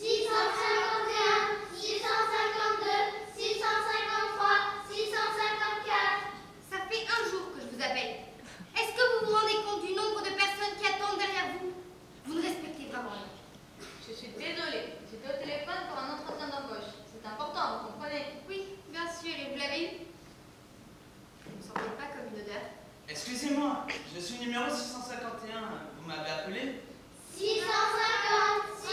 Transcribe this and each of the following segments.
651, 652, 653, 654. Ça fait un jour que je vous appelle. Est-ce que vous vous rendez compte du nombre de personnes qui attendent derrière vous? Vous ne respectez vraiment rien. Je suis désolée, j'étais au téléphone pour un entretien d'embauche. C'est important, vous comprenez? Oui, bien sûr, et vous l'avez eu? Vous ne sentez pas comme une odeur? Excusez-moi, je suis numéro 651. Vous m'avez appelé? 650, 651,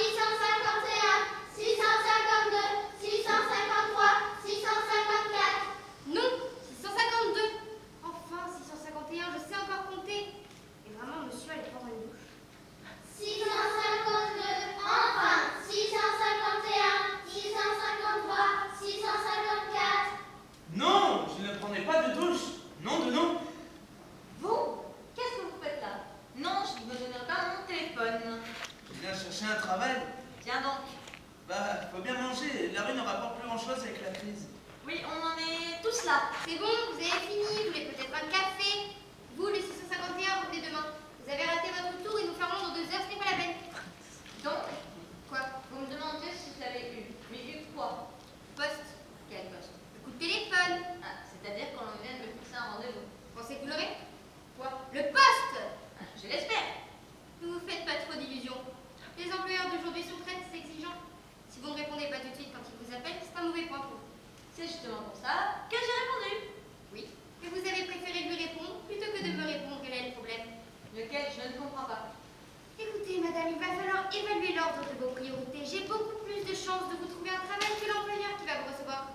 652, 653, 654. Non, 652. Enfin, 651, je sais encore compter. Et vraiment, monsieur allait prendre une douche. 652, enfin, 651, 653, 654. Non, je ne prenais pas de douche. Non de non. Vous? Qu'est-ce que vous faites là? Non, je ne vous donnerai pas mon téléphone. Je viens chercher un travail. Tiens donc. Bah, faut bien manger. La rue ne rapporte plus grand-chose avec la crise. Oui, on en est tous là. C'est bon, vous avez fini, vous voulez peut-être un café? Vous, le 651, revenez demain. Vous avez raté votre tour et nous fermons dans 2 heures, ce n'est pas la peine. Donc, Quoi? vous me demandez si je l'avais eu. Mais eu quoi? Poste? Quel poste? Le coup de téléphone. Ah, c'est-à-dire qu'on vient de me fixer un rendez-vous. Pensez que vous l'aurez? Quoi? Le poste! Ah, je l'espère. Ne vous faites pas trop d'illusions. Les employeurs d'aujourd'hui sont très exigeants. Si vous ne répondez pas tout de suite quand ils vous appellent, c'est un mauvais point pour vous. C'est justement pour ça que j'ai répondu. Oui, mais vous avez préféré lui répondre plutôt que de me répondre. Quel est le problème? Lequel je ne comprends pas. Écoutez, madame, il va falloir évaluer l'ordre de vos priorités. J'ai beaucoup plus de chances de vous trouver un travail que l'employeur qui va vous recevoir.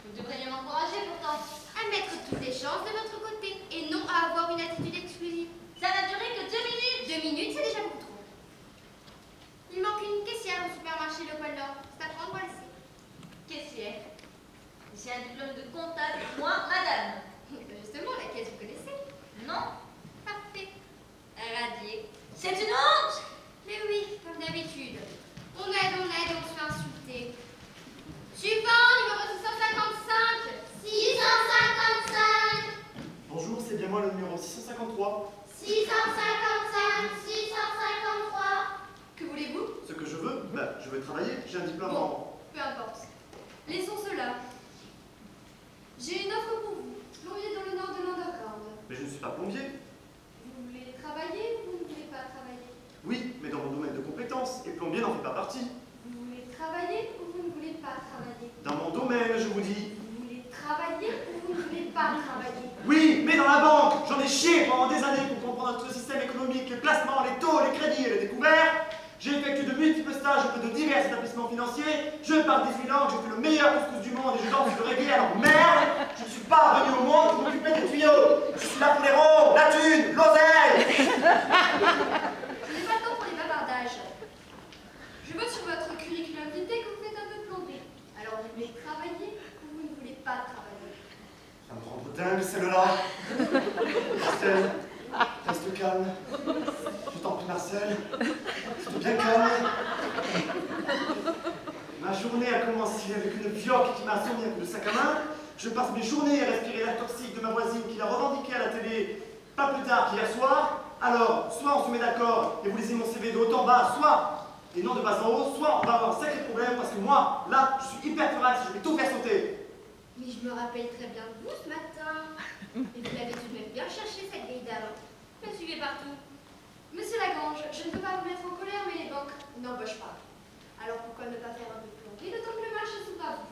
Vous devriez m'encourager pourtant. À mettre toutes les chances de votre côté et non à avoir une attitude exclusive. Ça n'a duré que 2 minutes. 2 minutes, c'est déjà beaucoup trop. Il manque une caissière au supermarché Le Pôle Nord. C'est à prendre ou à laisser? Caissière. J'ai un diplôme de comptable, moi, madame. Justement, la caisse, vous connaissez? Non. Parfait. Radié. C'est une honte. Mais oui, comme d'habitude. On aide, on se fait insulter. Suivant, numéro 655. 655, Bonjour, c'est bien moi le numéro 653. 655, 653. Que voulez-vous? Ce que je veux, je veux travailler, j'ai un diplôme en... Peu importe. Laissons cela. J'ai une offre pour vous. Plombier dans le nord de l'Underground. Mais je ne suis pas plombier. Vous voulez travailler ou vous ne voulez pas travailler? Oui, mais dans mon domaine de compétences, et plombier n'en fait pas partie. Vous voulez travailler ou vous ne voulez pas travailler? Dans mon domaine, je vous dis. Vous voulez travailler ou vous ne voulez pas travailler? Oui, mais dans la banque, j'en ai chié pendant des années pour comprendre notre système économique, les placements, les taux, les crédits et les découvertes. J'ai effectué de multiples stages auprès de divers établissements financiers. Je parle 18 langues, j'ai fait le meilleur couscous du monde et je danse le reggae. Alors merde, je ne suis pas venu au monde pour m'occuper des tuyaux. Je suis là pour les ronds, la thune, l'oseille. Je n'ai pas le temps pour les bavardages. Je vois sur votre curriculum vitae que vous faites un peu plomber. Alors vous voulez travailler ou vous ne voulez pas travailler? Ça me rend dingue celle-là. Marcel, reste calme. Je t'en prie Marcel, reste bien calme. Ma journée a commencé avec une vioque qui m'a assommé un coup de sac à main. Je passe mes journées à respirer l'air toxique de ma voisine qui l'a revendiqué à la télé pas plus tard qu'hier soir. Alors, soit on se met d'accord et vous lisez mon CV de haut en bas, soit, et non de bas en haut, soit on va avoir un sacré problème parce que moi, là, je suis hyper thorax, je vais tout faire sauter. Mais je me rappelle très bien de vous ce matin. Et vous l'avez tout de même bien cherché, cette vieille dame. Vous la suivez partout. Monsieur Lagrange, je ne veux pas vous mettre en colère, mais les banques n'embauchent pas. Alors pourquoi ne pas faire un peu de plomberie le temps que le marché s'ouvre à vous?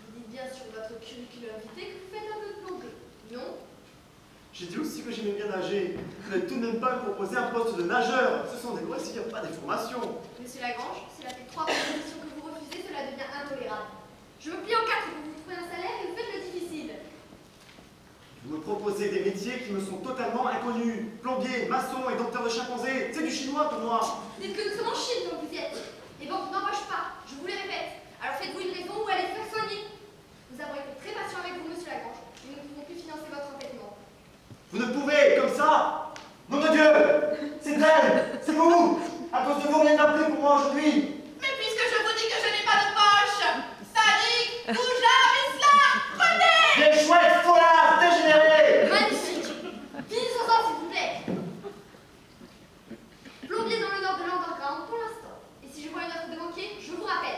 Vous dites bien sur votre curriculum vitae que vous faites un peu de plomberie, non? J'ai dit aussi que j'aimais bien nager. Vous n'allez tout de même pas me proposer un poste de nageur. Ce sont des loisirs, pas des formations. Monsieur Lagrange, c'est la fait 3 propositions que vous refusez, cela devient intolérable. Je me plie en 4 et vous trouvez un salaire et vous faites le difficile. Vous me proposez des métiers qui me sont totalement inconnus. Plombier, maçon et docteur de chimpanzé, c'est du chinois pour moi. Dites que nous sommes en Chine donc vous y êtes. Les banques n'embauchent pas, je vous le répète. Alors faites-vous une raison ou allez faire soigner. Nous avons été très patients avec vous, monsieur Lagrange, mais nous ne pouvons plus financer votre endettement. Vous ne pouvez, comme ça. Nom de Dieu, c'est elle, c'est vous. À cause de vous, rien n'a plus pour moi aujourd'hui. Mais puisque je vous dis que je n'ai pas de poche, sadique, bougard, cela, prenez! Des chouettes follards, dégénérés. Magnifique. Finissons-en s'il vous plaît. Plombier dans le nord de l'Underground pour l'instant. Et si je vois une offre de banquier, je vous rappelle.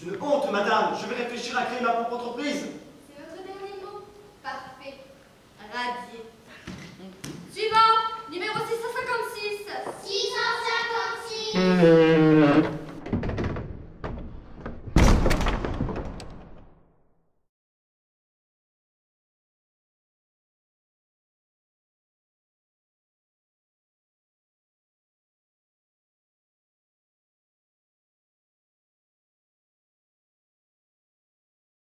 C'est une honte, madame. Je vais réfléchir à créer ma propre entreprise. C'est votre dernier mot? Parfait. Radié. Suivant, numéro 656. 656.